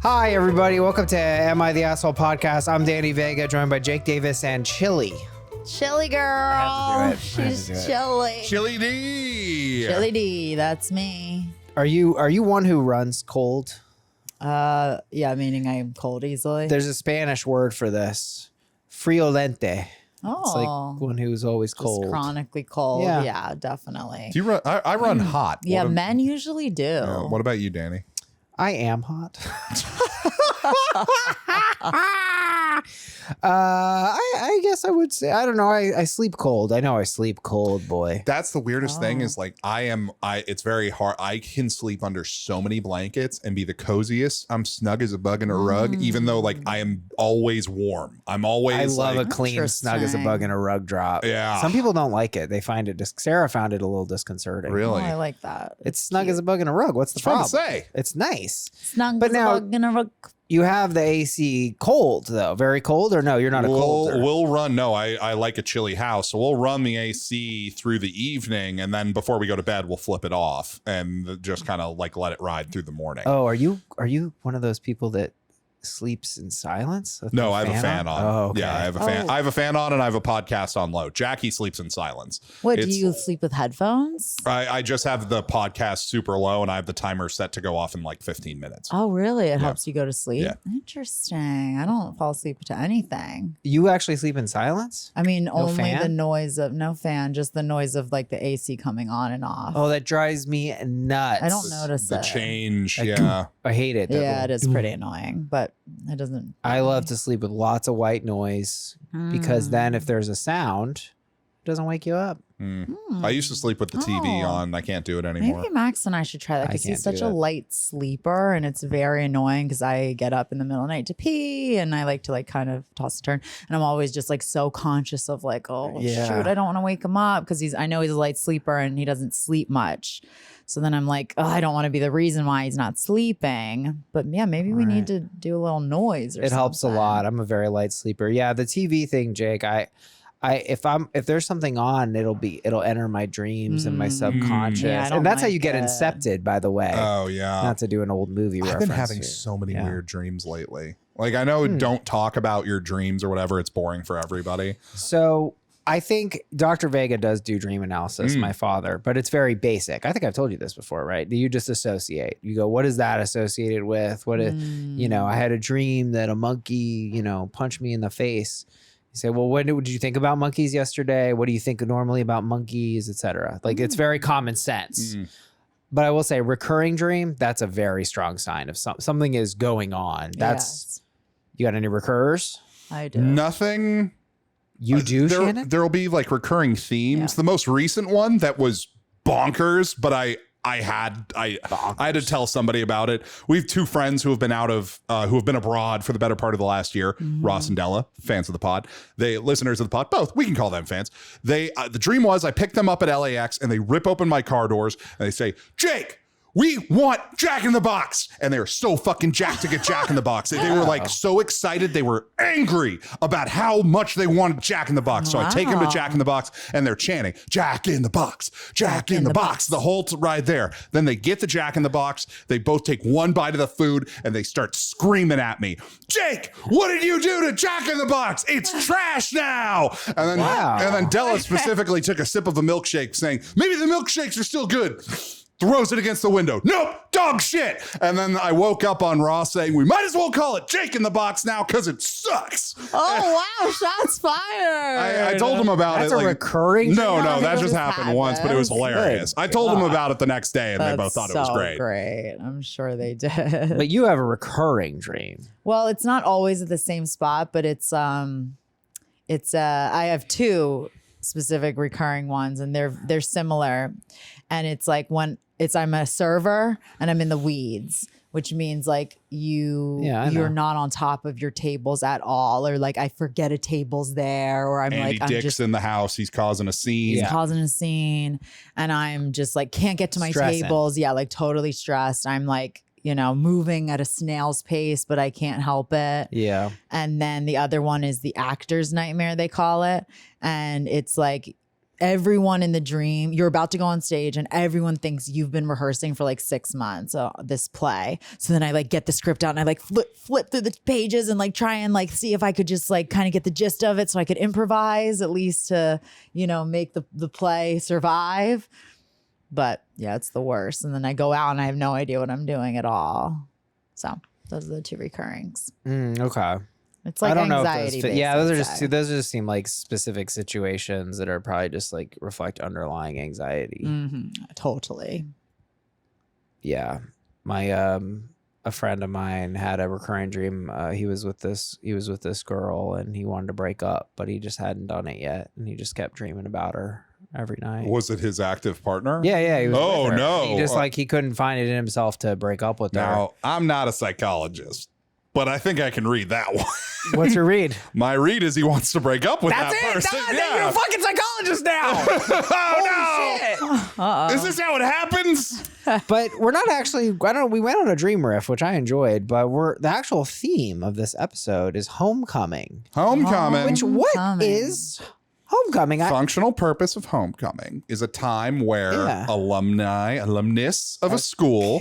Hi, everybody. Welcome to Am I the Asshole podcast. I'm Danny Vega, joined by Jake Davis and Chili. Chili girl. She's chilly. Chili D. Chili D. That's me. Are you one who runs cold? Yeah, meaning I'm cold easily. There's a Spanish word for this. Friolente. Oh. It's like one who's always cold. Just chronically cold. Yeah. Yeah, definitely. Do you run? I run hot. Yeah, men usually do. Yeah, what about you, Danny? I am hot. I guess I would say, I don't know. I sleep cold. I know I sleep cold, boy. That's the weirdest thing is like it's very hard. I can sleep under so many blankets and be the coziest. I'm snug as a bug in a rug, even though like I am always warm. I'm always I love like, a clean, snug as a bug in a rug drop. Yeah. Some people don't like it. They find it, Sarah found it a little disconcerting. Really? Oh, I like that. It's snug as a bug in a rug. What's the It's fun problem? to say. It's nice. Snug But as a now- bug in a rug. You have the AC cold though, very cold, or no? You're not a cold. We'll run. No, I like a chilly house, so we'll run the AC through the evening, and then before we go to bed, we'll flip it off and just kind of like let it ride through the morning. Oh, are you one of those people that sleeps in silence? with No, the I have a fan on. Oh, okay. Yeah, I have a fan. I have a fan on, and I have a podcast on low. Jackie sleeps in silence. What, do you sleep with headphones? I just have the podcast super low, and I have the timer set to go off in like 15 minutes. Oh, really? It helps you go to sleep? Yeah. Interesting. I don't fall asleep to anything. You actually sleep in silence? I mean, only fan? the noise of, no fan, just the noise of like the AC coming on and off. Oh, that drives me nuts. I don't notice The it. change, Like, yeah. I hate it. Yeah, it is pretty annoying, but it doesn't. I love to sleep with lots of white noise because then if there's a sound, it doesn't wake you up. I used to sleep with the TV on. I can't do it anymore. Maybe Max and I should try that because I he's can't such do a that. light sleeper and it's very annoying because I get up in the middle of the night to pee and I like to like kind of toss and turn and I'm always just like so conscious of like, oh Yeah. shoot, I don't want to wake him up because I know he's a light sleeper and he doesn't sleep much. So then I'm like, oh, I don't want to be the reason why he's not sleeping. But yeah, maybe we need to do a little noise or It helps a something. lot. I'm a very light sleeper. Yeah, the TV thing, Jake, if there's something on, it'll enter my dreams and my subconscious. Yeah, I don't and that's how like you get it. incepted, by the way. Oh, yeah. Not to do an old movie I've reference been having here. so many Yeah. weird dreams lately. Like, I know don't talk about your dreams or whatever. It's boring for everybody. So I think Dr. Vega does do dream analysis, my father, but it's very basic. I think I've told you this before, right? You just associate. You go, what is that associated with? What is, I had a dream that a monkey, punched me in the face. You say, well, what did you think about monkeys yesterday? What do you think normally about monkeys, etc.? Like it's very common sense. But I will say recurring dream, that's a very strong sign of something is going on. Yes, You got any recurs? I do. Nothing. You do, Shannon? There'll be like recurring themes. The most recent one that was bonkers, but I had to tell somebody about it. We have two friends who have been who have been abroad for the better part of the last year. Ross and Della, fans of the pod. They listeners of the pod, both. We can call them fans. They the dream was I picked them up at LAX and they rip open my car doors and they say, Jake, we want Jack in the Box. And they were so fucking jacked to get Jack in the Box. They were like so excited. They were angry about how much they wanted Jack in the Box. So I take them to Jack in the Box and they're chanting, Jack in the Box, Jack in the Box, the whole ride there. Then they get the Jack in the Box. They both take one bite of the food and they start screaming at me, Jake, what did you do to Jack in the Box? It's trash now. And then Della specifically took a sip of a milkshake saying, maybe the milkshakes are still good. Throws it against the window. Nope, dog shit. And then I woke up on Raw saying, we might as well call it Jake in the Box now because it sucks. Oh, wow. Shots fired. I told him about That's it. a recurring dream? No, No, that it just just happened once, but it was happens. hilarious. I told them about it the next day and they both thought it was great. Great. I'm sure they did. But you have a recurring dream. Well, it's not always at the same spot, but it's I have two specific recurring ones and they're similar. And it's like I'm a server and I'm in the weeds, which means like you're not on top of your tables at all, or like I forget a table's there, or I'm Andy like Dick's I'm just in the house. He's causing a scene. causing a scene, and I'm just like can't get to my Stressing. tables. Yeah, like totally stressed. I'm like moving at a snail's pace, but I can't help it. Yeah. And then the other one is the actor's nightmare, they call it, and it's like everyone in the dream, you're about to go on stage and everyone thinks you've been rehearsing for like 6 months, this play. So then I like get the script out and I like flip through the pages and like try and like see if I could just like kind of get the gist of it so I could improvise at least to, make the play survive. But yeah, it's the worst. And then I go out and I have no idea what I'm doing at all. So those are the 2 recurrings. Okay. It's like I don't anxiety. know if those just seem like specific situations that are probably just like reflect underlying anxiety. Totally. Yeah. My a friend of mine had a recurring dream. He was with this girl and he wanted to break up, but he just hadn't done it yet, and he just kept dreaming about her every night. Was it his active partner? Yeah, he was with her. No. He just he couldn't find it in himself to break up with her. Now, I'm not a psychologist, but I think I can read that one. What's your read? My read is he wants to break up with that person. You're a fucking psychologist now. Oh no! Is this how it happens? But we're not actually. We went on a dream riff, which I enjoyed. But the actual theme of this episode is homecoming. Homecoming. What is homecoming? Functional purpose of homecoming is a time where alumnus of a school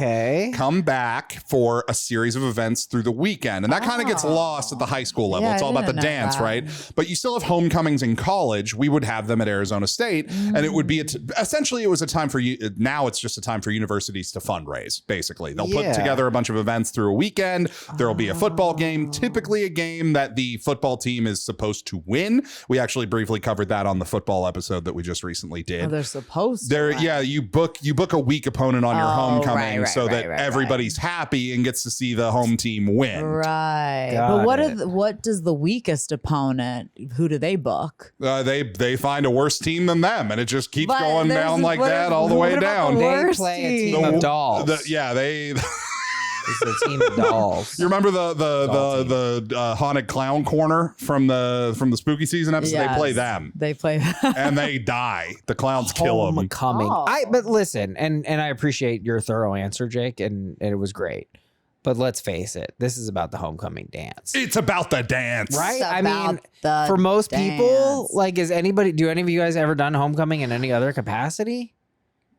come back for a series of events through the weekend. And that kind of gets lost at the high school level. It's all about the dance, right? But you still have homecomings in college. We would have them at Arizona State. And it would be, essentially, it was a time for you. Now it's just a time for universities to fundraise, basically. They'll put together a bunch of events through a weekend. There'll be a football game, typically a game that the football team is supposed to win. We actually briefly covered that on the football episode that we just recently did. They're supposed to. Yeah, you book a weak opponent on your homecoming so that everybody's happy and gets to see the home team win. Right. But what does the weakest opponent, who do they book? They find a worse team than them, and it just keeps going down like that all the way down. They play a team of dolls. It's a team of dolls. You remember the haunted clown corner from the spooky season episode? Yes, they play them. They play them. And they die. The clowns kill them. Homecoming. But listen, and I appreciate your thorough answer, Jake, and it was great. But let's face it, this is about the homecoming dance. It's about the dance. Right? I mean, for most people, like, do any of you guys ever done homecoming in any other capacity?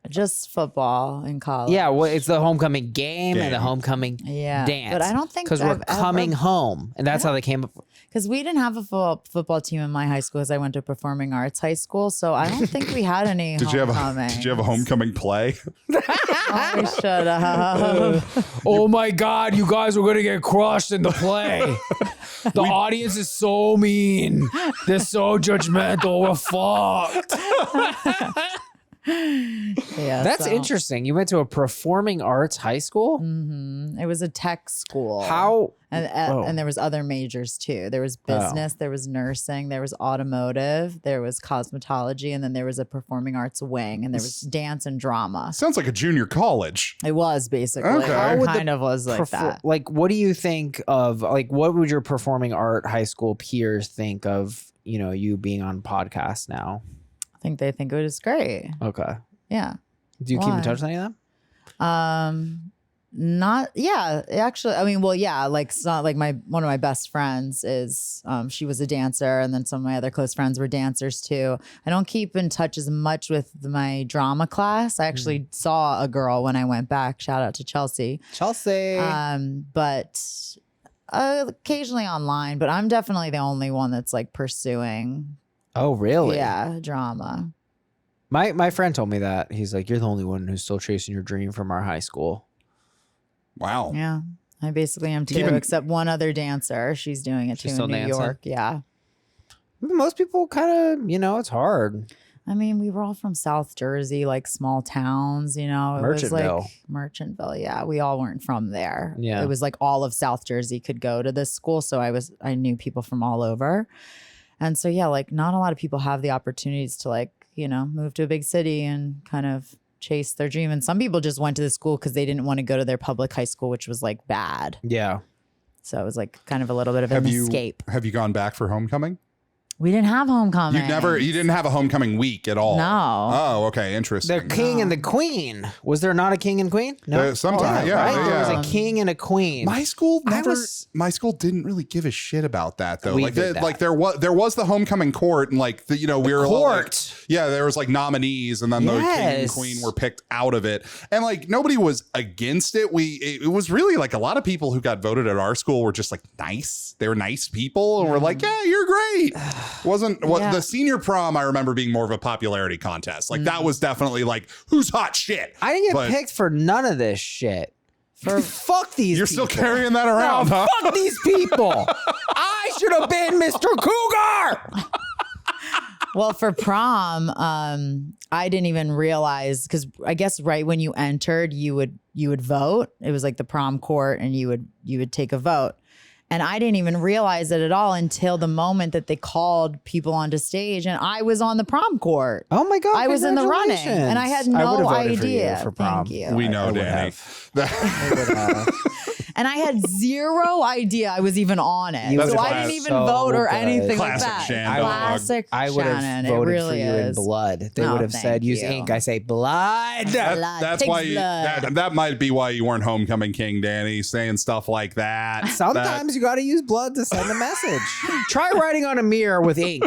Just football in college. Yeah, well, it's the homecoming game and the homecoming dance. But I don't think because we're coming home, and that's how they came up. Because we didn't have a football team in my high school, because I went to performing arts high school, so I don't think we had any. Did you have a homecoming play? Oh, we should have. Oh my God, you guys were gonna get crushed in the play. The audience is so mean. They're so judgmental. We're fucked. Yeah, that's interesting. You went to a performing arts high school? Mm-hmm. It was a tech school. How? And there was other majors too. There was business, there was nursing, there was automotive, there was cosmetology, and then there was a performing arts wing, and there was dance and drama. Sounds like a junior college. It was basically. Okay. It kind of was like that. Like, what do you think of, like, what would your performing art high school peers think of, you being on podcasts now? I think they think it was great. Okay. Yeah. Do you keep in touch with any of them? Actually, I mean, well, yeah, like, one of my best friends is, she was a dancer, and then some of my other close friends were dancers too. I don't keep in touch as much with my drama class. I actually saw a girl when I went back. Shout out to Chelsea. But occasionally online, but I'm definitely the only one that's like pursuing. Oh, really? Yeah, drama. My friend told me that. He's like, you're the only one who's still chasing your dream from our high school. Wow. Yeah, I basically am too, except one other dancer. She's doing it too in New York. Yeah. Most people kind of, it's hard. I mean, we were all from South Jersey, like small towns, Merchantville. It was like Merchantville. Yeah, we all weren't from there. Yeah. It was like all of South Jersey could go to this school. So I knew people from all over. And so, yeah, like not a lot of people have the opportunities to move to a big city and kind of chase their dream. And some people just went to the school because they didn't want to go to their public high school, which was like bad. Yeah. So it was like kind of a little bit of an escape. Have you gone back for homecoming? We didn't have homecoming. You didn't have a homecoming week at all. No. Oh, okay. Interesting. The king and the queen. Was there not a king and queen? No. Sometimes, Right? yeah. There was a king and a queen. My school my school didn't really give a shit about that though. We Like did that. like there was the homecoming court and like we were court. there was like nominees and then the king and Yes. queen were picked out of it. And like nobody was against it. It was really like a lot of people who got voted at our school were just like nice. They were nice people and were like, yeah, you're great. The senior prom I remember being more of a popularity contest. Like that was definitely like who's hot shit. I didn't get picked for none of this shit. Fuck these You're people. still carrying that around, huh? Fuck these people. I should have been Mr. Cougar. Well, for prom, I didn't even realize because I guess right when you entered, you would vote. It was like the prom court, and you would take a vote. And I didn't even realize it at all until the moment that they called people onto stage, and I was on the prom court. Oh my God! I was in the running, congratulations. and I had I no would've voted idea. for prom. Thank you. We know, Danny. And I had zero idea I was even on it. You So would've I didn't even so vote or good. anything Classic like that. Shan dog. Classic I would have Shannon. voted it really for you in is. blood. They Oh, would have said, thank use you. ink. I say blood. That's Takes why blood. that might be why you weren't homecoming king, Danny, saying stuff like that. Sometimes you got to use blood to send a message. Try writing on a mirror with ink.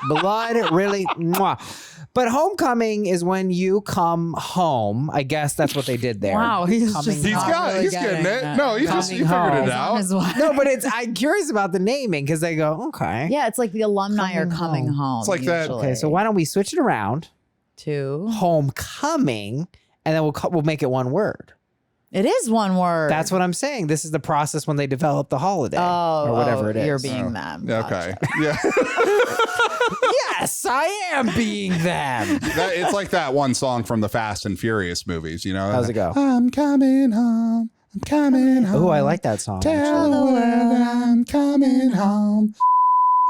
Blood, really. Mwah. But homecoming is when you come home. I guess that's what they did there. Wow, he's Coming just He's not got really he's getting getting it. it. No, he Coming figured home. it out. His wife. No, but I'm curious about the naming because they go, okay. Yeah, it's like the alumni are coming home. It's like that. usually. Okay, so why don't we switch it around? to Homecoming, and then we'll make it one word. it is one word. That's what I'm saying. This is the process when they develop the holiday or whatever it is. You're being them. Okay. Gotcha. Yeah. Yes, I am being them. It's like that one song from the Fast and Furious movies, you know? How's it go? I'm coming home. I'm coming home. Oh, I like that song. Tell actually. the world that I'm coming home.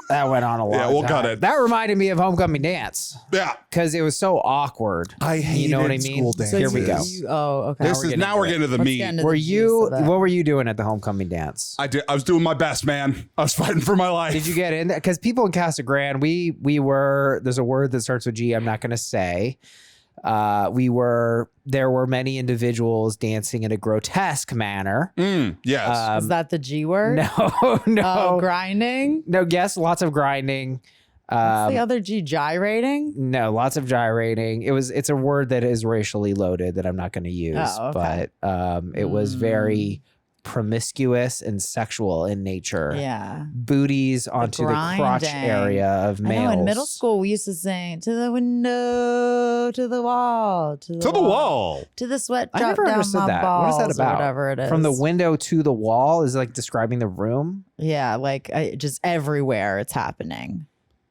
That went on a lot. Yeah, we'll cut it. That reminded me of Homecoming Dance Yeah. because it was so awkward. I hated You know what I mean? school So here we go. dances. Okay. This is now we're getting to the Let's meat. get into Were the you? juice of it. What were you doing at the homecoming dance? I was doing my best, man. I was fighting for my life. Did you get in there? Because people in Casa Grande, we were. There's a word that starts with G. I'm not going to say. There were many individuals dancing in a grotesque manner. Yes. Is that the G word? No, Grinding. no. Yes, lots of grinding. What's the other G? Gyrating. No, lots of gyrating. It's a word that is racially loaded that I'm not going to use, Oh, okay. but it was very promiscuous and sexual in nature. Yeah. Booties onto the crotch grinding. area of males. I know in middle school we used to sing to the window, to the wall, to the wall. to the sweat I drop never down understood my that. balls, What is that or about? whatever it is. From the window to the wall is like describing the room. Yeah, like just everywhere it's happening.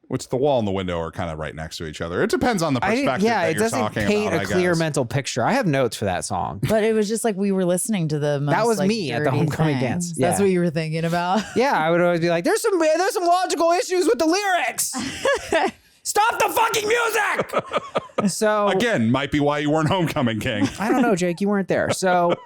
Which the wall and the window are kind of right next to each other. It depends on the perspective Yeah, that it you're doesn't talking paint about, a clear mental picture. I have notes for that song. But it was just like we were listening to the most, That was like, me at the dirty homecoming things. dance. That's Yeah. what you were thinking about. Yeah, I would always be like, there's some logical issues with the lyrics. Stop the fucking music. So Again, might be why you weren't homecoming king. I don't know, Jake. You weren't there. So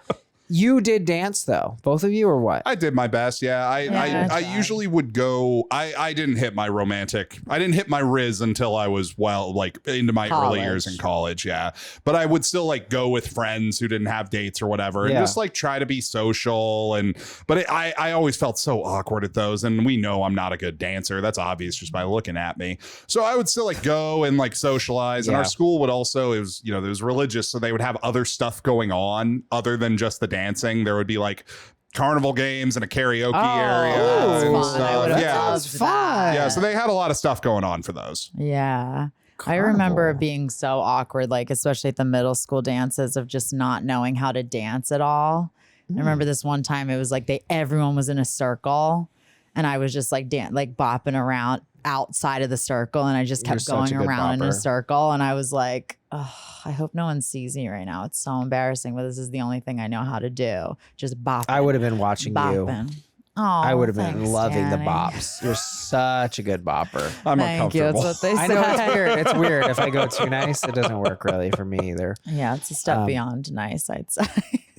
you did dance though, both of you, or what? I did my best. Yeah. I tried. usually would go. I didn't hit my Riz until I was like into my early years in college. Yeah. But I would still like go with friends who didn't have dates or whatever and Yeah. just like try to be social. But I always felt so awkward at those. And we know I'm not a good dancer. That's obvious just by looking at me. So I would still like go and like socialize. And Yeah. our school would also, it was religious. So they would have other stuff going on other than just the dancing. There would be like carnival games and a karaoke area that's and fun. I stuff. would've Yeah. loved fun. that. Yeah. So they had a lot of stuff going on for those. Yeah. I Carnival. remember it being so awkward, like especially at the middle school dances of just not knowing how to dance at all. I remember this one time it was like everyone was in a circle and I was just like bopping around outside of the circle and I just kept You're such going a good around in a bopper. circle and I was like, oh, I hope no one sees me right now. It's so embarrassing, but this is the only thing I know how to do. Just bopping. I would have been watching you. bopping. Oh, I would have been thanks, loving Danny. the bops. You're such a good bopper. I'm Thank you. uncomfortable. That's what they I say. know it's weird. It's weird. If I go too nice, it doesn't work really for me either. Yeah, it's a step beyond nice, I'd say.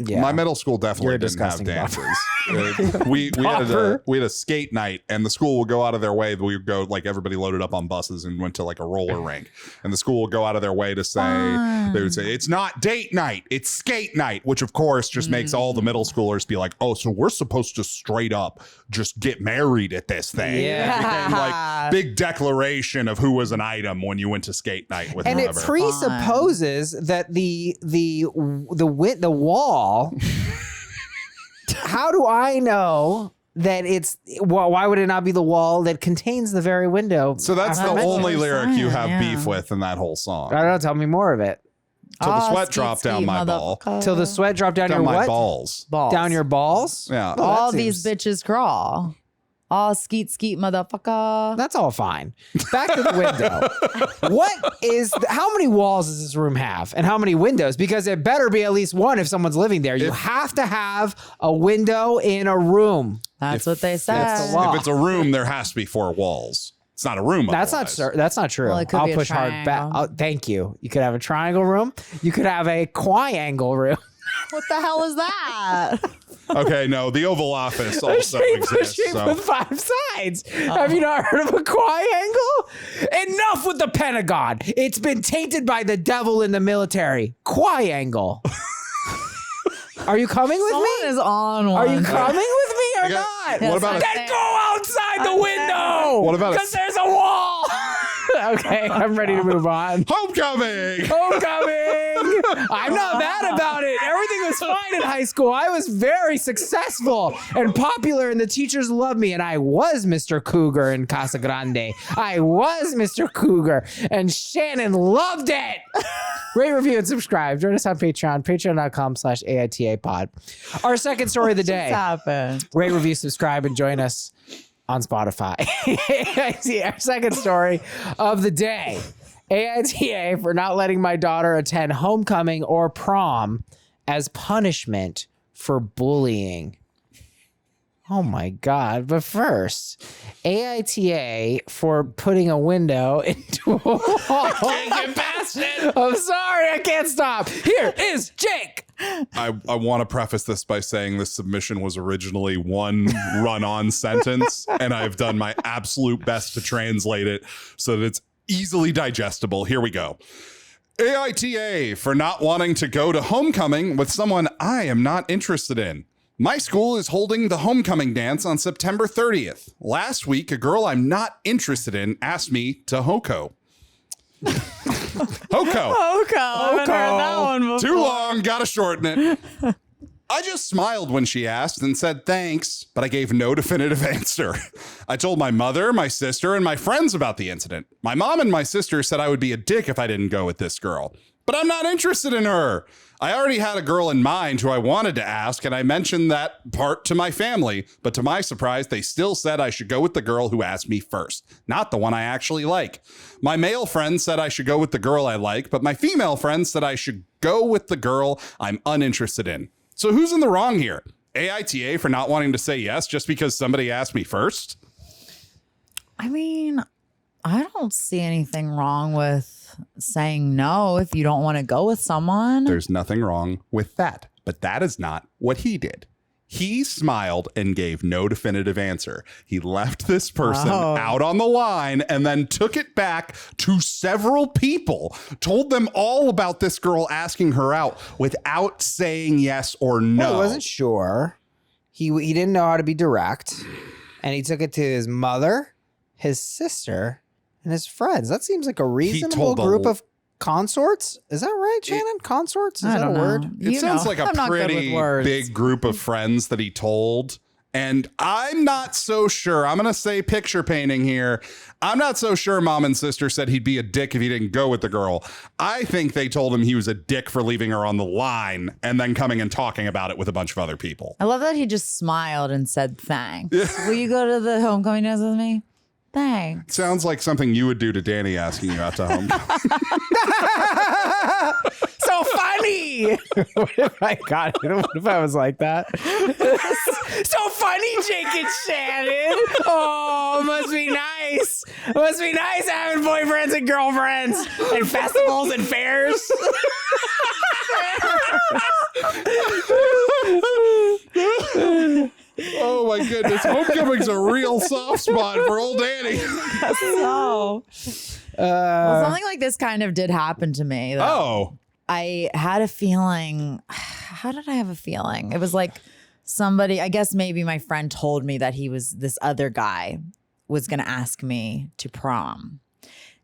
My middle school definitely You're a didn't have disgusting dances. we had a skate night, and the school would go out of their way. We would go, like, everybody loaded up on buses and went to like a roller rink, and the school would go out of their way to say, they would say, it's not date night, it's skate night, which of course just makes all the middle schoolers be like, oh, so we're supposed to straight up just get married at this thing. Yeah. It became like big declaration of who was an item when you went to skate night with whoever. And it presupposes that the wall. How do I know that it's why would it not be the wall that contains the very window? So that's the only lyric you have beef with in that whole song. I don't know. Tell me more of it. Till the sweat dropped down my ball. Till the sweat dropped down your my what? balls. Down your balls? Yeah. Oh, all these bitches crawl. All skeet motherfucker. That's all fine. Back to the window. How many walls does this room have and how many windows? Because it better be at least one if someone's living there. You have to have a window in a room. That's what they said. That's the law. If it's a room, there has to be 4 walls. It's not a room. That's not true. Well, it could I'll be a push hard back. triangle. Thank you. You could have a triangle room. You could have a quangle room. What the hell is that? Okay, no, the Oval Office also Shape exists. So. with 5 sides. Have you not heard of a quangle? Enough with the Pentagon. It's been tainted by the devil in the military. Quangle. Are you coming with Someone me? is on one. Are you coming with me or Okay, not? what about Then go outside the window. What about because there's a wall. Okay, I'm ready to move on. Homecoming? Homecoming! I'm not mad about it. Everything was fine in high school. I was very successful and popular, and the teachers loved me. And I was Mr. Cougar in Casa Grande. I was Mr. Cougar, and Shannon loved it. Rate, review, and subscribe. Join us on Patreon, patreon.com/AITA pod. Our second story of the day. happened? Rate, review, subscribe, and join us on Spotify. Our second story of the day. AITA for not letting my daughter attend homecoming or prom as punishment for bullying. Oh my God. But first, AITA for putting a window into a wall. I can't get past it. I'm sorry. I can't stop. Here is Jake. I want to preface this by saying this submission was originally one run-on sentence, and I've done my absolute best to translate it so that it's easily digestible. Here we go. AITA for not wanting to go to homecoming with someone I am not interested in. My school is holding the homecoming dance on September 30th. Last week, a girl I'm not interested in asked me to Hoko. Hoko. I haven't heard that one before. Too long, gotta shorten it. I just smiled when she asked and said thanks, but I gave no definitive answer. I told my mother, my sister, and my friends about the incident. My mom and my sister said I would be a dick if I didn't go with this girl. But I'm not interested in her. I already had a girl in mind who I wanted to ask, and I mentioned that part to my family, but to my surprise, they still said I should go with the girl who asked me first, not the one I actually like. My male friends said I should go with the girl I like, but my female friends said I should go with the girl I'm uninterested in. So who's in the wrong here? AITA for not wanting to say yes just because somebody asked me first? I mean, I don't see anything wrong with saying no if you don't want to go with someone. There's nothing wrong with that, but that is not what he did. He smiled and gave no definitive answer. He left this person out on the line and then took it back to several people, told them all about this girl asking her out without saying yes or no. Well, he wasn't sure. He didn't know how to be direct, and he took it to his mother, his sister, and his friends. That seems like a reasonable group of consorts. Is that right, Shannon? Consorts? Is that a word? It sounds like a pretty big group of friends that he told. And I'm not so sure. I'm going to say picture painting here. I'm not so sure mom and sister said he'd be a dick if he didn't go with the girl. I think they told him he was a dick for leaving her on the line and then coming and talking about it with a bunch of other people. I love that he just smiled and said thanks. Will you go to the homecoming dance with me? Thanks. Sounds like something you would do to Danny asking you out to homecoming. So funny. What if I got it? What if I was like that? So funny, Jake and Shannon. Oh, must be nice. Must be nice having boyfriends and girlfriends and festivals and fairs. Oh my goodness. Homecoming's a real soft spot for old Danny. So, well, something like this kind of did happen to me. Though. Oh. I had a feeling. How did I have a feeling? It was like somebody, I guess maybe my friend told me that this other guy was going to ask me to prom.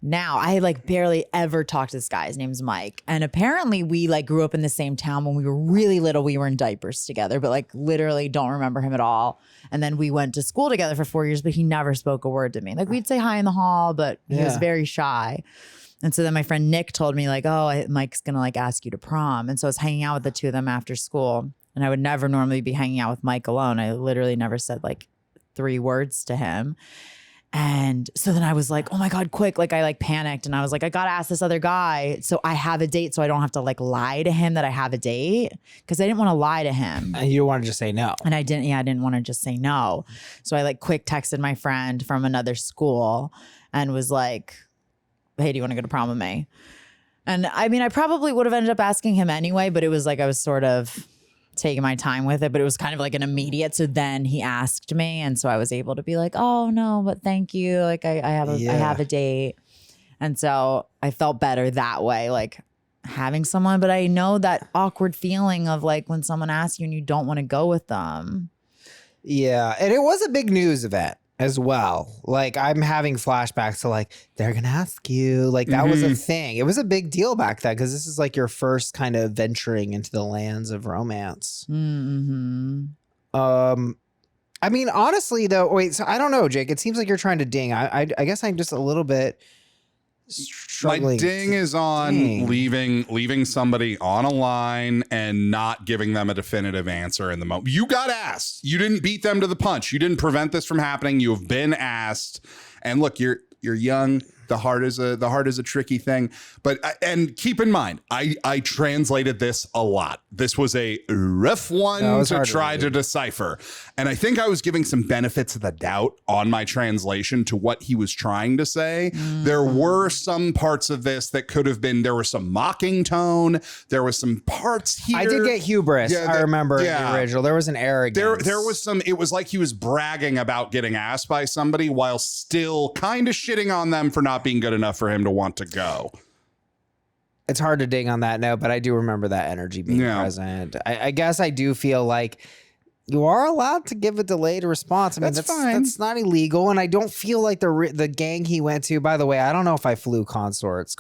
Now, I like barely ever talked to this guy. His name's Mike. And apparently we like grew up in the same town when we were really little. We were in diapers together, but like literally don't remember him at all. And then we went to school together for 4 years, but he never spoke a word to me. Like we'd say hi in the hall, but he was very shy. And so then my friend Nick told me like, oh, Mike's going to like ask you to prom. And so I was hanging out with the two of them after school. And I would never normally be hanging out with Mike alone. I literally never said like 3 words to him. And so then I was like, oh my God, quick. Like I like panicked and I was like, I got to ask this other guy. So I have a date so I don't have to like lie to him that I have a date. Cause I didn't want to lie to him. And you want to just say no. And I didn't want to just say no. So I like quick texted my friend from another school and was like, hey, do you want to go to prom with me? And I mean, I probably would have ended up asking him anyway, but it was like I was sort of taking my time with it, but it was kind of like an immediate. So then he asked me, and so I was able to be like, "Oh no, but thank you. Like I have a date," and so I felt better that way, like having someone. But I know that awkward feeling of like when someone asks you and you don't want to go with them. Yeah, and it was a big news event as well. Like I'm having flashbacks to like they're gonna ask you, like that was a thing. It was a big deal back then because this is like your first kind of venturing into the lands of romance. Mm-hmm. I mean, honestly though, wait. So I don't know, Jake. It seems like you're trying to ding. I guess I'm just a little bit struggling. My ding is on leaving somebody on a line and not giving them a definitive answer in the moment. You got asked. You didn't beat them to the punch. You didn't prevent this from happening. You have been asked. And look, you're young. The heart is a tricky thing. But and keep in mind, I translated this a lot. This was a rough one to try to decipher. And I think I was giving some benefits of the doubt on my translation to what he was trying to say. There were some parts of this that could have been, there was some mocking tone. There was some parts here. I did get hubris. I remember in the original. There was an arrogance. There was some, it was like he was bragging about getting asked by somebody while still kind of shitting on them for not being good enough for him to want to go. It's hard to ding on that note, but I do remember that energy being present. I guess I do feel like you are allowed to give a delayed response. I mean, that's fine. That's not illegal. And I don't feel like the gang he went to, by the way, I don't know if I flew consorts,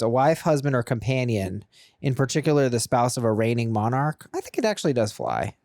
a wife, husband, or companion, in particular, the spouse of a reigning monarch. I think it actually does fly.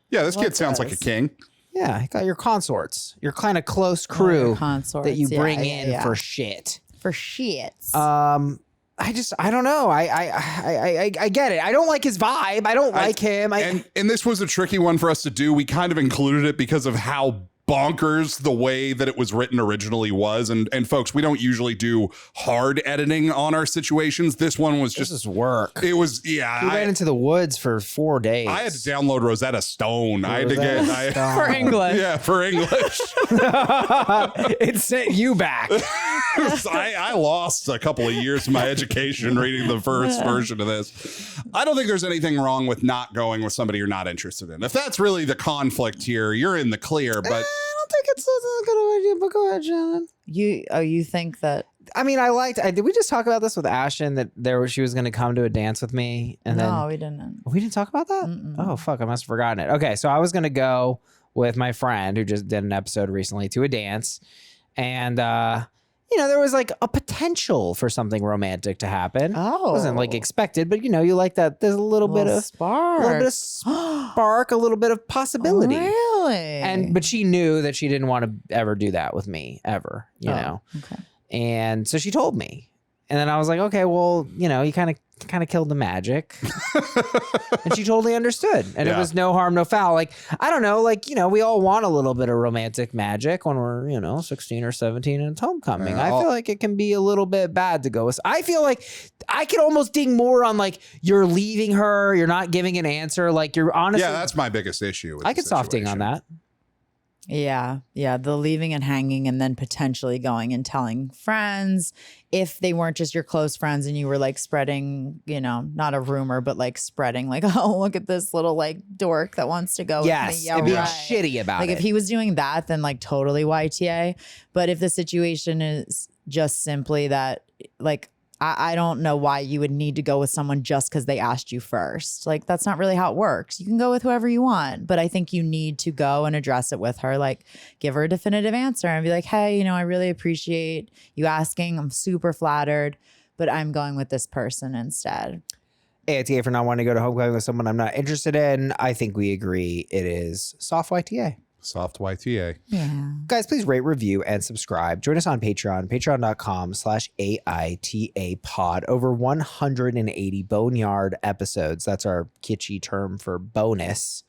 Yeah, this kid sounds like a king. Yeah, you got your consorts, your kind of close crew that you bring in for shit. For shits. I don't know. I get it. I don't like his vibe. I don't like him. And this was a tricky one for us to do. We kind of included it because of how bonkers the way that it was written originally was. And folks, we don't usually do hard editing on our situations. This one was just... This is work. It was, yeah. We went into the woods for 4 days. I had to download Rosetta Stone. I had to get... For English. Yeah, for English. It sent you back. I lost a couple of years of my education reading the first version of this. I don't think there's anything wrong with not going with somebody you're not interested in. If that's really the conflict here, you're in the clear, but... I don't think it's a good idea, but go ahead, Shannon. You think that... I mean, did we just talk about this with Ashton that she was going to come to a dance with me? And no, we didn't. We didn't talk about that? Mm-mm. Oh, fuck. I must have forgotten it. Okay, so I was going to go with my friend who just did an episode recently to a dance. And, there was like a potential for something romantic to happen. Oh. It wasn't like expected, but you like that. There's a little bit of spark. A little bit of spark, a little bit of possibility. Really? But she knew that she didn't want to ever do that with me, ever, you know? Okay. And so she told me. And then I was like, okay, well, you kind of killed the magic. And she totally understood. And it was no harm, no foul. Like, I don't know, we all want a little bit of romantic magic when we're, 16 or 17 and it's homecoming. I feel like it can be a little bit bad to go with. I feel like I could almost ding more on you're leaving her, you're not giving an answer. Like, you're honestly. Yeah, that's my biggest issue. I could soft ding on that. Yeah. The leaving and hanging and then potentially going and telling friends if they weren't just your close friends and you were like spreading, not a rumor, but like spreading like, oh, look at this little like dork that wants to go with me. Yeah, and be right. shitty about like it. if he was doing that, then like totally YTA. But if the situation is just simply that like, I don't know why you would need to go with someone just because they asked you first. Like, that's not really how it works. You can go with whoever you want, but I think you need to go and address it with her. Like, give her a definitive answer and be like, hey, I really appreciate you asking. I'm super flattered, but I'm going with this person instead. AITA for not wanting to go to homecoming with someone I'm not interested in. I think we agree it is soft YTA. Soft YTA. Yeah. Guys, please rate, review, and subscribe. Join us on Patreon, patreon.com/AITA pod. Over 180 boneyard episodes. That's our kitschy term for bonus.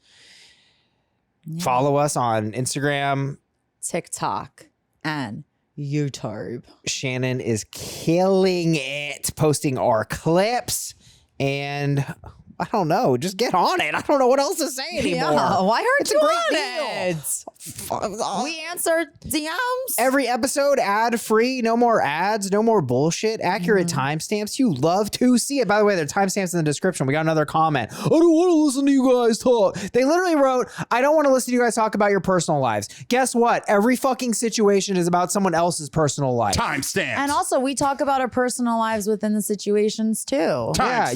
Yeah. Follow us on Instagram. TikTok and YouTube. Shannon is killing it, posting our clips. And I don't know, just get on it. I don't know what else to say anymore. Yeah, why aren't It's you a great on deal. it? We answer DMs. Every episode ad free, no more ads, no more bullshit. Accurate timestamps. You love to see it. By the way, there are timestamps in the description. We got another comment. I don't want to listen to you guys talk. They literally wrote, I don't want to listen to you guys talk about your personal lives. Guess what? Every fucking situation is about someone else's personal life. Timestamps. And also, we talk about our personal lives within the situations too. Yeah,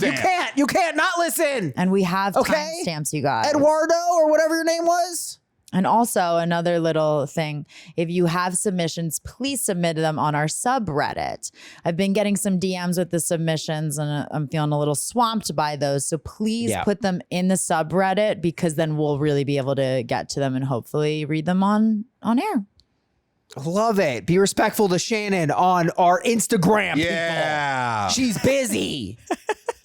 you can't not listen. And we have Okay. timestamps, you guys. Eduardo or whatever your name was. And also another little thing, if you have submissions, please submit them on our subreddit. I've been getting some DMs with the submissions and I'm feeling a little swamped by those. So please put them in the subreddit because then we'll really be able to get to them and hopefully read them on air. Love it. Be respectful to Shannon on our Instagram. Yeah. People. She's busy.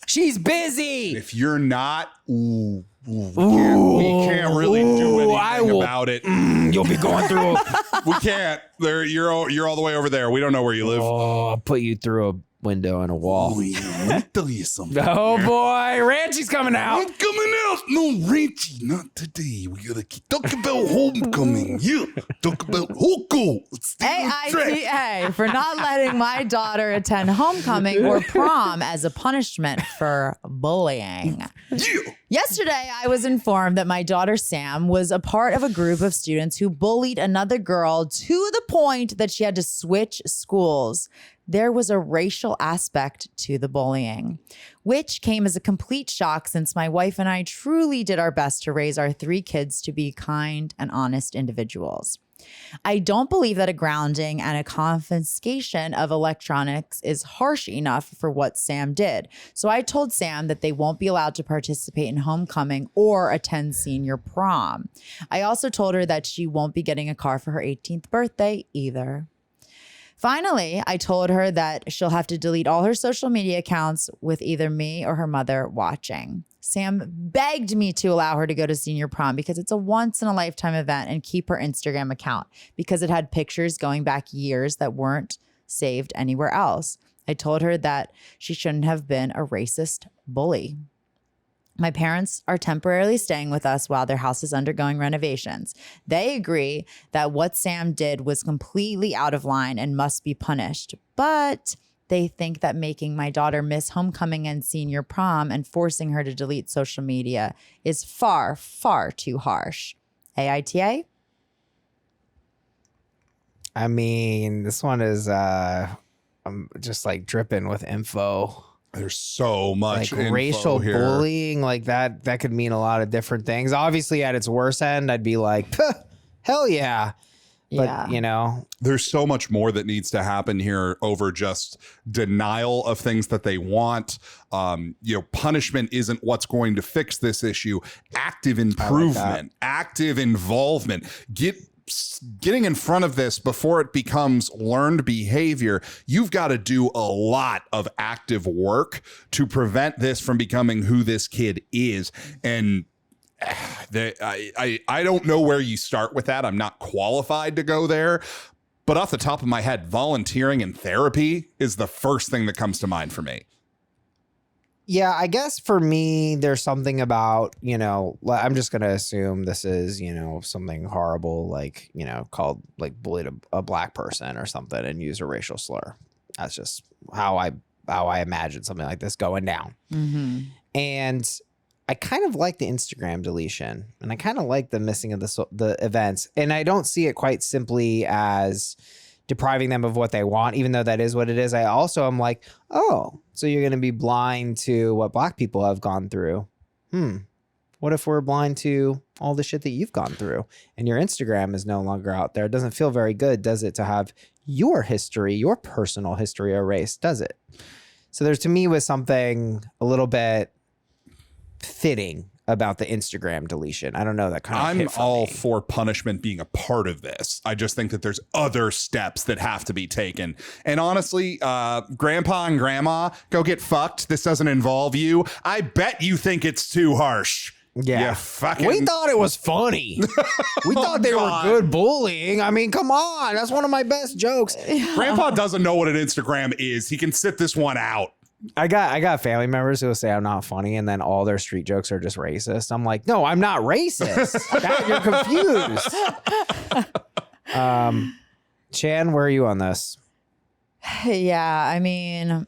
She's busy. If you're not, we can't really do anything about it. You'll be going through We can't. You're all the way over there. We don't know where you live. I'll put you through a window and a wall. Oh, yeah. Let me tell you something. Oh boy, Ranchi's coming out. I'm coming out. No, Richie, not today. We gotta talk about homecoming. Yeah, talk about Hoko. AITA for not letting my daughter attend homecoming or prom as a punishment for bullying. Yeah. Yesterday, I was informed that my daughter Sam was a part of a group of students who bullied another girl to the point that she had to switch schools. There was a racial aspect to the bullying, which came as a complete shock since my wife and I truly did our best to raise our 3 kids to be kind and honest individuals. I don't believe that a grounding and a confiscation of electronics is harsh enough for what Sam did. So I told Sam that they won't be allowed to participate in homecoming or attend senior prom. I also told her that she won't be getting a car for her 18th birthday either. Finally, I told her that she'll have to delete all her social media accounts with either me or her mother watching. Sam begged me to allow her to go to senior prom because it's a once-in-a-lifetime event and keep her Instagram account because it had pictures going back years that weren't saved anywhere else. I told her that she shouldn't have been a racist bully. My parents are temporarily staying with us while their house is undergoing renovations. They agree that what Sam did was completely out of line and must be punished, but they think that making my daughter miss homecoming and senior prom and forcing her to delete social media is far, far too harsh. AITA? I mean, this one is I'm just like dripping with info. There's so much like info racial here. bullying, like that could mean a lot of different things. Obviously, at its worst end, I'd be like, hell yeah. But, There's so much more that needs to happen here over just denial of things that they want. Punishment isn't what's going to fix this issue. Active improvement, active involvement. Getting in front of this before it becomes learned behavior, you've got to do a lot of active work to prevent this from becoming who this kid is. And I don't know where you start with that. I'm not qualified to go there. But off the top of my head, volunteering and therapy is the first thing that comes to mind for me. Yeah, I guess for me, there's something about, I'm just going to assume this is, something horrible, like, called like bullied a black person or something and use a racial slur. That's just how I imagine something like this going down. Mm-hmm. And I kind of like the Instagram deletion, and I kind of like the missing of the events. And I don't see it quite simply as depriving them of what they want, even though that is what it is. I also am like, oh, so you're going to be blind to what black people have gone through. What if we're blind to all the shit that you've gone through and your Instagram is no longer out there? It doesn't feel very good, does it, to have your history, your personal history erased, does it? So there's, to me, was something a little bit fitting about the Instagram deletion. I don't know, that kind of I'm hit for all me. for punishment being a part of this. I just think that there's other steps that have to be taken. And honestly, grandpa and grandma, go get fucked. This doesn't involve you. I bet you think it's too harsh. Yeah. You fucking... We thought it was funny. We thought they were good bullying. I mean, come on. That's one of my best jokes. Grandpa doesn't know what an Instagram is. He can sit this one out. I got family members who will say I'm not funny, and then all their street jokes are just racist. I'm like, no, I'm not racist. You're confused. Chan, where are you on this? Yeah, I mean,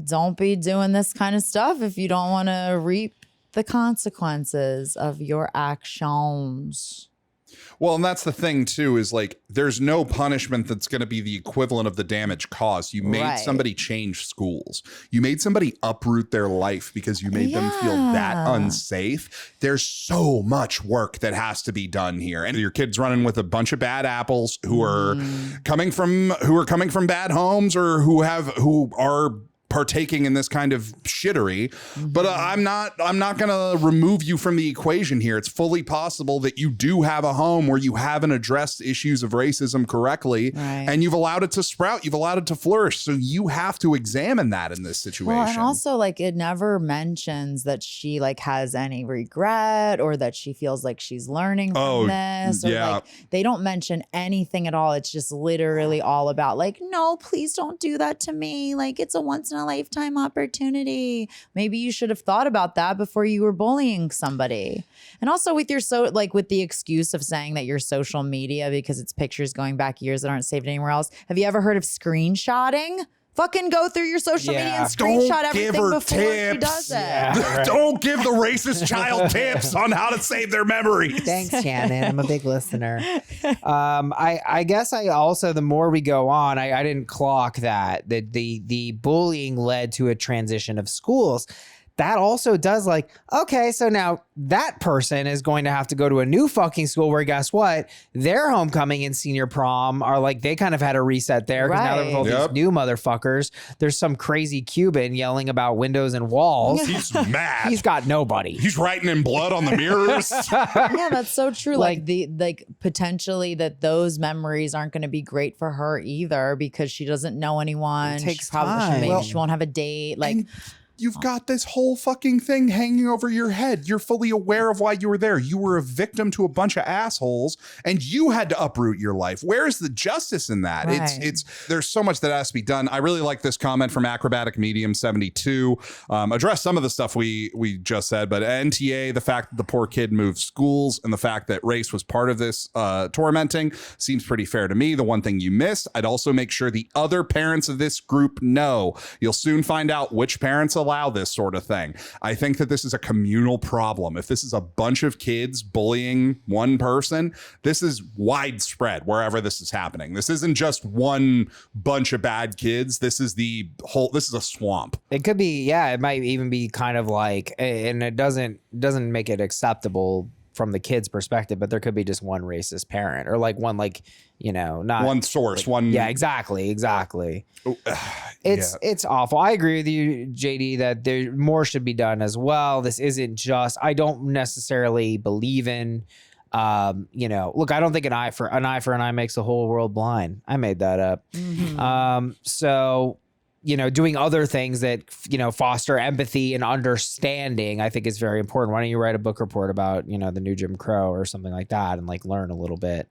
don't be doing this kind of stuff if you don't want to reap the consequences of your actions. Well, and that's the thing, too, is like there's no punishment that's going to be the equivalent of the damage caused. You made somebody change schools. You made somebody uproot their life because you made them feel that unsafe. There's so much work that has to be done here. And your kid's running with a bunch of bad apples who are coming from bad homes or who are partaking in this kind of shittery. But I'm not going to remove you from the equation here. It's fully possible that you do have a home where you haven't addressed issues of racism correctly, and you've allowed it to sprout. You've allowed it to flourish. So you have to examine that in this situation. Well, and also, like, it never mentions that she like has any regret or that she feels like she's learning from this. Or, like, they don't mention anything at all. It's just literally all about like, no, please don't do that to me. Like, it's a once in a lifetime opportunity. Maybe you should have thought about that before you were bullying somebody. And also with your with the excuse of saying that your social media, because it's pictures going back years that aren't saved anywhere else. Have you ever heard of screenshotting? Fucking go through your social media and screenshot everything before she does it. Yeah, right. Don't give the racist child tips on how to save their memories. Thanks, Shannon. I'm a big listener. I guess I also, the more we go on, I didn't clock that the bullying led to a transition of schools. That also does, like, okay, so now that person is going to have to go to a new fucking school where, guess what? Their homecoming and senior prom are like, they kind of had a reset there because now they're with all these new motherfuckers. There's some crazy Cuban yelling about windows and walls. He's mad. He's got nobody. He's writing in blood on the mirrors. Yeah, that's so true. Like potentially that those memories aren't going to be great for her either because she doesn't know anyone. It takes she probably time. maybe she won't have a date. Like. You've got this whole fucking thing hanging over your head. You're fully aware of why you were there. You were a victim to a bunch of assholes and you had to uproot your life. Where is the justice in that? Right. There's so much that has to be done. I really like this comment from Acrobatic Medium 72. Address some of the stuff we just said, but NTA, the fact that the poor kid moved schools and the fact that race was part of this tormenting seems pretty fair to me. The one thing you missed, I'd also make sure the other parents of this group know. You'll soon find out which parents allow this sort of thing. I think that this is a communal problem. If this is a bunch of kids bullying one person, this is widespread wherever this is happening. This isn't just one bunch of bad kids. This is this is a swamp. It could be, it might even be kind of like, and it doesn't make it acceptable from the kid's perspective, but there could be just one racist parent or like one, like, not one source, like, one. Yeah, exactly. It's awful. I agree with you, JD, that there more should be done as well. This isn't just, I don't necessarily believe in, look, I don't think an eye for an eye makes the whole world blind. I made that up. So doing other things that, foster empathy and understanding, I think is very important. Why don't you write a book report about, the new Jim Crow or something like that and like learn a little bit?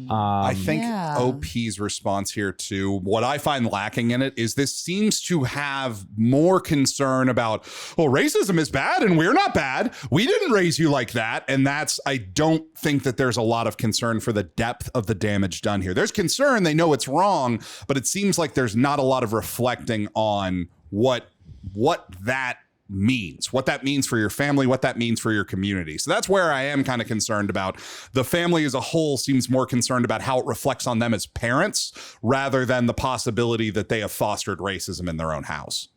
I think OP's response here to what I find lacking in it is this seems to have more concern about, well, racism is bad and we're not bad. We didn't raise you like that. And I don't think that there's a lot of concern for the depth of the damage done here. There's concern, they know it's wrong, but it seems like there's not a lot of reflecting on what that means, what that means for your family, what that means for your community. So that's where I am kind of concerned about. The family as a whole seems more concerned about how it reflects on them as parents rather than the possibility that they have fostered racism in their own house.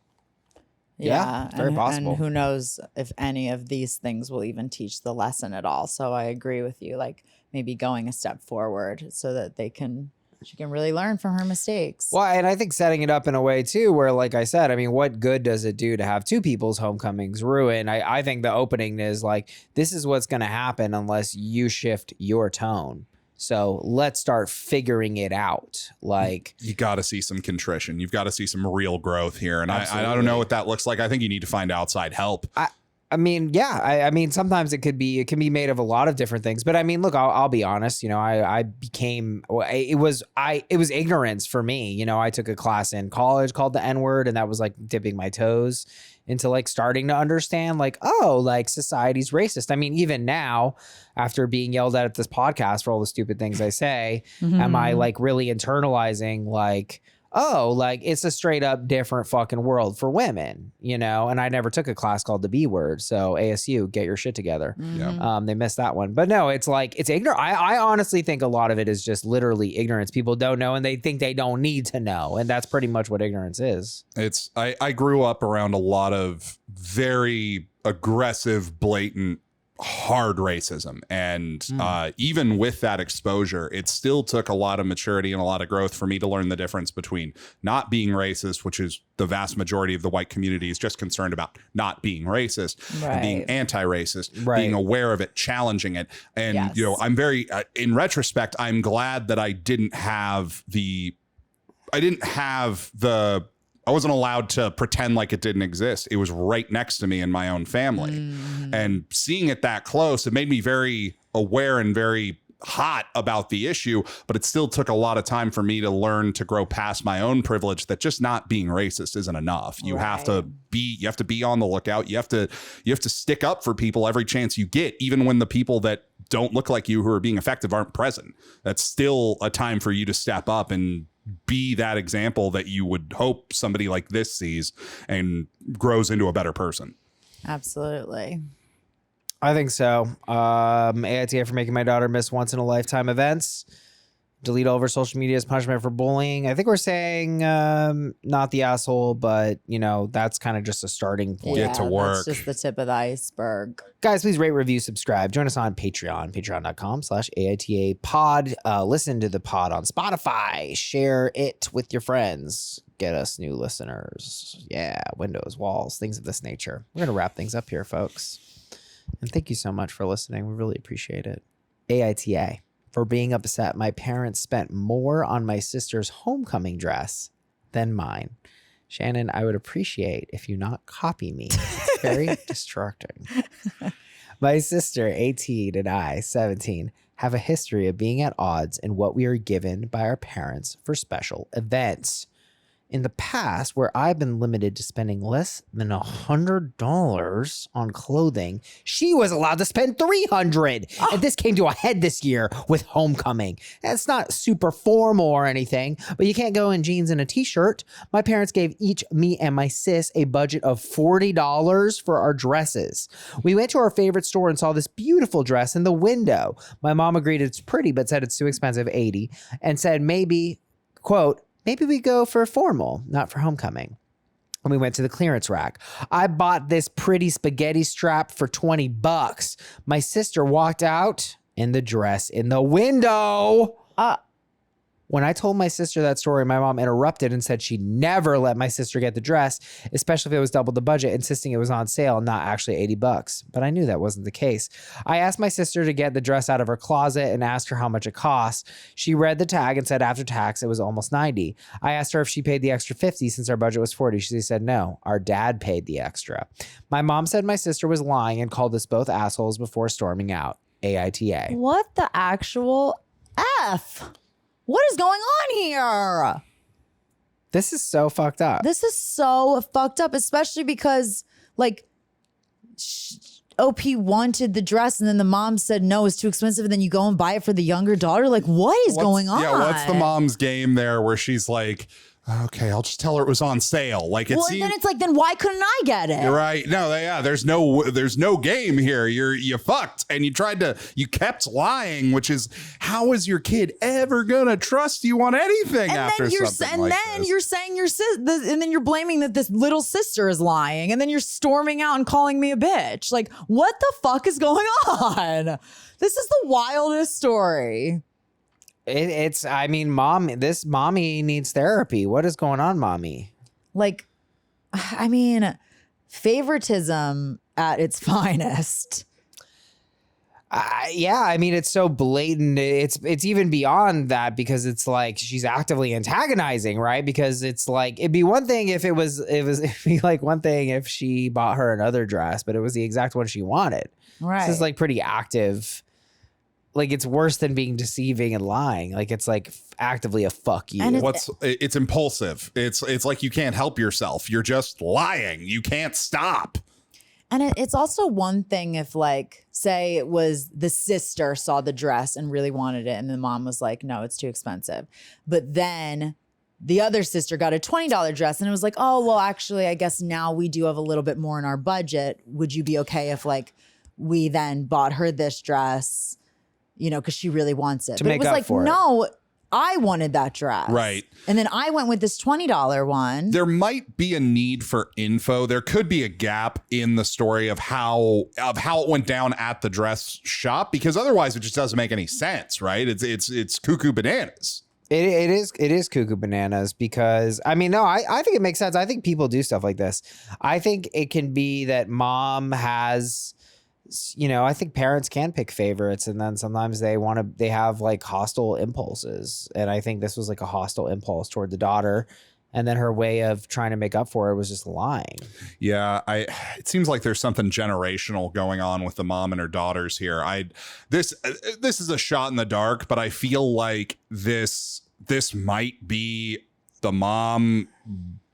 Yeah, very possible. And who knows if any of these things will even teach the lesson at all. So I agree with you, like maybe going a step forward so that she can really learn from her mistakes. Well, and I think setting it up in a way too, where, like I said, I mean, what good does it do to have two people's homecomings ruined? I think the opening is like, this is what's going to happen unless you shift your tone. So let's start figuring it out. Like, you got to see some contrition. You've got to see some real growth here. And I don't know what that looks like. I think you need to find outside help. I mean, sometimes it can be made of a lot of different things, but I mean, look, I'll be honest, it was ignorance for me. I took a class in college called the N-word, and that was like dipping my toes into like starting to understand like, oh, like society's racist. I mean, even now, after being yelled at this podcast for all the stupid things I say, am I like really internalizing like, oh, like it's a straight up different fucking world for women, and I never took a class called the B word. So ASU, get your shit together. They missed that one. But no, it's like, it's ignorant. I honestly think a lot of it is just literally ignorance. People don't know and they think they don't need to know. And that's pretty much what ignorance is. I grew up around a lot of very aggressive, blatant, hard racism. And even with that exposure, it still took a lot of maturity and a lot of growth for me to learn the difference between not being racist, which is the vast majority of the white community is just concerned about not being racist, and being anti-racist, being aware of it, challenging it. And, I'm very, in retrospect, I'm glad that I wasn't allowed to pretend like it didn't exist. It was right next to me in my own family. And seeing it that close, it made me very aware and very hot about the issue, but it still took a lot of time for me to learn to grow past my own privilege that just not being racist isn't enough. You have to be on the lookout. You have to stick up for people every chance you get, even when the people that don't look like you who are being effective aren't present. That's still a time for you to step up and be that example that you would hope somebody like this sees and grows into a better person. Absolutely. I think so. AITA for making my daughter miss once in a lifetime events. Delete all of her social media as punishment for bullying. I think we're saying not the asshole, but that's kind of just a starting point. Get to work. That's just the tip of the iceberg. Guys, please rate, review, subscribe. Join us on Patreon, patreon.com/AITA pod. Listen to the pod on Spotify. Share it with your friends. Get us new listeners. Yeah, windows, walls, things of this nature. We're going to wrap things up here, folks. And thank you so much for listening. We really appreciate it. AITA. For being upset, my parents spent more on my sister's homecoming dress than mine. Shannon, I would appreciate if you not copy me. It's very distracting. My sister, 18, and I, 17, have a history of being at odds in what we are given by our parents for special events. In the past, where I've been limited to spending less than $100 on clothing, she was allowed to spend $300. And this came to a head this year with homecoming. And it's not super formal or anything, but you can't go in jeans and a t-shirt. My parents gave each me and my sis a budget of $40 for our dresses. We went to our favorite store and saw this beautiful dress in the window. My mom agreed it's pretty, but said it's too expensive, $80, and said maybe, quote, maybe we go for formal, not for homecoming. And we went to the clearance rack. I bought this pretty spaghetti strap for $20. My sister walked out in the dress in the window. When I told my sister that story, my mom interrupted and said she'd never let my sister get the dress, especially if it was double the budget, insisting it was on sale, not actually $80. But I knew that wasn't the case. I asked my sister to get the dress out of her closet and asked her how much it cost. She read the tag and said after tax, it was almost $90. I asked her if she paid the extra $50 since our budget was $40. She said no, our dad paid the extra. My mom said my sister was lying and called us both assholes before storming out. AITA. What the actual F? What is going on here? This is so fucked up. This is so fucked up, especially because like OP wanted the dress and then the mom said no, it's too expensive, and then you go and buy it for the younger daughter. Like, what is going on? Yeah, what's the mom's game there where she's like, okay, I'll just tell her it was on sale. Like it seems, then it's like, then why couldn't I get it? You're right. No, yeah, there's no game here. You fucked, and you kept lying, which is, how is your kid ever gonna trust you on anything after something like this? You're saying and then you're blaming that this little sister is lying, and then you're storming out and calling me a bitch. Like, what the fuck is going on? This is the wildest story. I mean, this mommy needs therapy. What is going on, mommy? Like, I mean, favoritism at its finest. Yeah, I mean, it's so blatant. It's even beyond that, because it's like she's actively antagonizing, right? Because it's like, it'd be one thing if it'd be like one thing if she bought her another dress, but it was the exact one she wanted. Right. This is like pretty active. Like, it's worse than being deceiving and lying. Like, it's like actively a fuck you. And it's impulsive. It's like you can't help yourself. You're just lying. You can't stop. And it's also one thing if, like, say it was the sister saw the dress and really wanted it, and the mom was like, no, it's too expensive. But then the other sister got a $20 dress and it was like, oh, well, actually, I guess now we do have a little bit more in our budget. Would you be okay if, like, we then bought her this dress? You know, because she really wants it. To but make it was up like, for it. no, I wanted that dress. Right. And then I went with this $20 one. There might be a need for info. There could be a gap in the story of how it went down at the dress shop, because otherwise it just doesn't make any sense, right? It's cuckoo bananas. It is cuckoo bananas, because I mean, no, I think it makes sense. I think people do stuff like this. I think it can be that mom has, you know, I think parents can pick favorites, and then sometimes they have like hostile impulses. And I think this was like a hostile impulse toward the daughter. And then her way of trying to make up for it was just lying. Yeah, it seems like there's something generational going on with the mom and her daughters here. This is a shot in the dark, but I feel like this might be the mom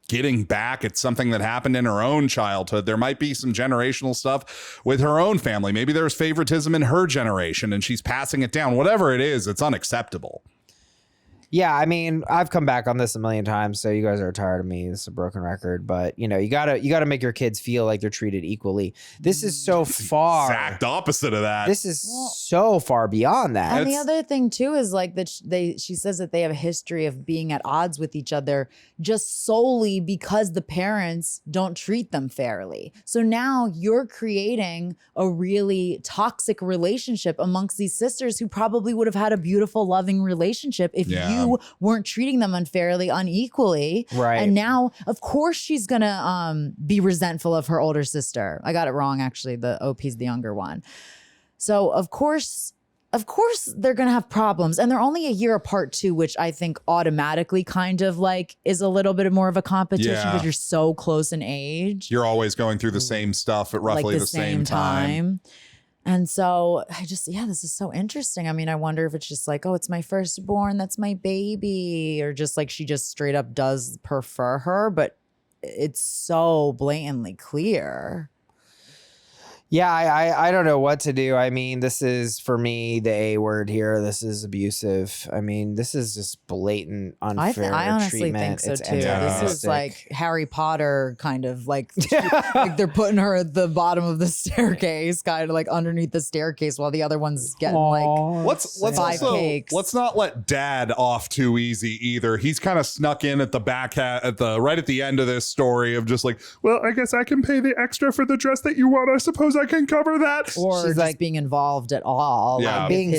getting back at something that happened in her own childhood. There might be some generational stuff with her own family. Maybe there's favoritism in her generation and she's passing it down. Whatever it is, it's unacceptable. Yeah, I mean, I've come back on this a million times, so you guys are tired of me. It's a broken record, but you know, you gotta make your kids feel like they're treated equally. This is so far exact opposite of that. This is so far beyond that. And the other thing too is like that she says that they have a history of being at odds with each other just solely because the parents don't treat them fairly. So now you're creating a really toxic relationship amongst these sisters who probably would have had a beautiful, loving relationship if you weren't treating them unfairly, unequally. Right. And now, of course, she's gonna be resentful of her older sister. I got it wrong, actually. The OP's the younger one. So of course they're gonna have problems, and they're only a year apart too, which I think automatically kind of like is a little bit more of a competition because you're so close in age. You're always going through the same stuff at roughly like the same time. And so this is so interesting. I mean, I wonder if it's just like, oh, it's my firstborn, that's my baby, or just like she just straight up does prefer her, but it's so blatantly clear. Yeah, I don't know what to do. I mean, this is, for me, the A word here. This is abusive. I mean, this is just blatant unfair I honestly treatment. think so It's too. antagonistic. This is like Harry Potter kind of like, like they're putting her at the bottom of the staircase, kind of like underneath the staircase while the other one's getting Let's five cakes. Let's not let Dad off too easy either. He's kind of snuck in at the right at the end of this story of just like, well, I guess I can pay the extra for the dress that you want. I suppose I can cover that. Or She's just like- being involved at all. Yeah. Like Being-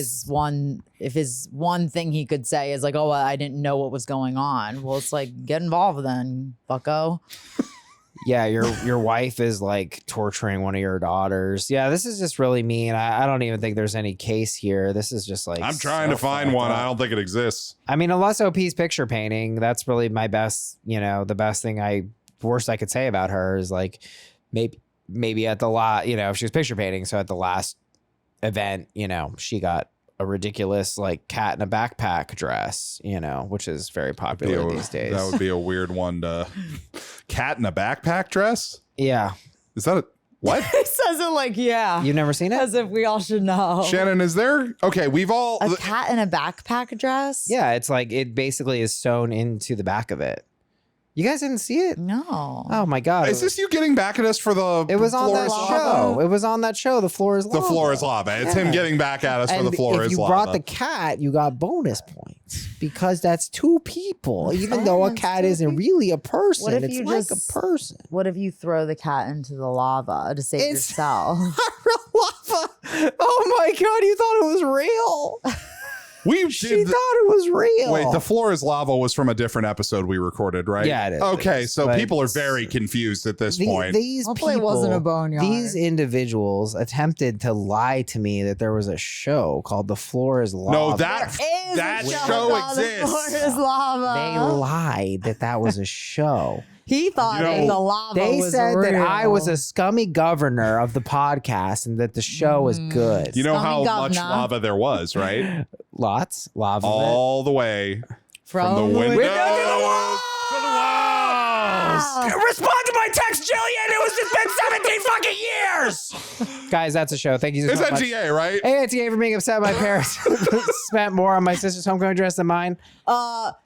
if his one thing he could say is like, oh, I didn't know what was going on. Well, it's like, get involved then, bucko. Yeah, your wife is like torturing one of your daughters. Yeah, this is just really mean. I don't even think there's any case here. This is just like I'm trying to so find fucked one. up. I don't think it exists. I mean, unless OP's picture painting, that's really my best, the best thing worst I could say about her is like maybe at the if she was picture painting. So at the last event, she got a ridiculous like cat in a backpack dress, which is very popular these days. That would be a weird one to cat in a backpack dress. Yeah. Is that what? He says it like, yeah. You've never seen it? As if we all should know. Shannon, is there? Okay, we've all. A cat in a backpack dress? Yeah, it's like it basically is sewn into the back of it. You guys didn't see it? No. Oh my god! Is this you getting back at us for the? It was on floor that is lava? show. It was on that show. The floor is lava. The floor is lava. It's him getting back at us for And the floor if is you lava. brought the cat, you got bonus points because that's two people. Even though a That's cat two isn't really a person, What if it's you like just- a person. What if you throw the cat into the lava to save It's- yourself? Lava. Oh my god! You thought it was real. She thought it was real. Wait, the floor is lava was from a different episode we recorded, right? Yeah, it is. Okay, so But people are very confused at this point. These Hopefully people, it wasn't a boneyard. These individuals attempted to lie to me that there was a show called The Floor is Lava. No, that Is that a show called The Floor exists. is lava. They lied that was a show. He thought You know, the lava They was said that real. I was a scummy governor of the podcast and that the show was good. You know how Scummy much governor. lava there was, right? Lots, lava. of it. All the way from the window window to the walls. Respond to my text, Jillian. It was just been 17 fucking years. Guys, that's a show. Thank you so Is much. that GA, right? AITA for being upset my parents spent more on my sister's homecoming dress than mine.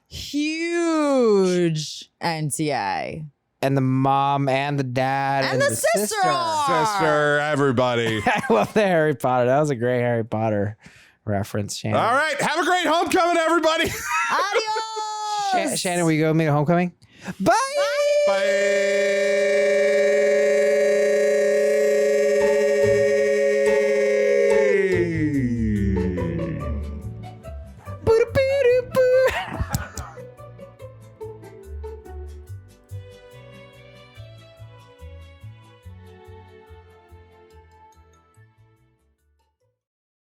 Huge NTA. And the mom and the dad And the sister. Sister, everybody. I love the Harry Potter. That was a great Harry Potter reference, Shannon. All right, have a great homecoming, everybody. Adios. Shannon, will you go with me to homecoming? Bye. Bye.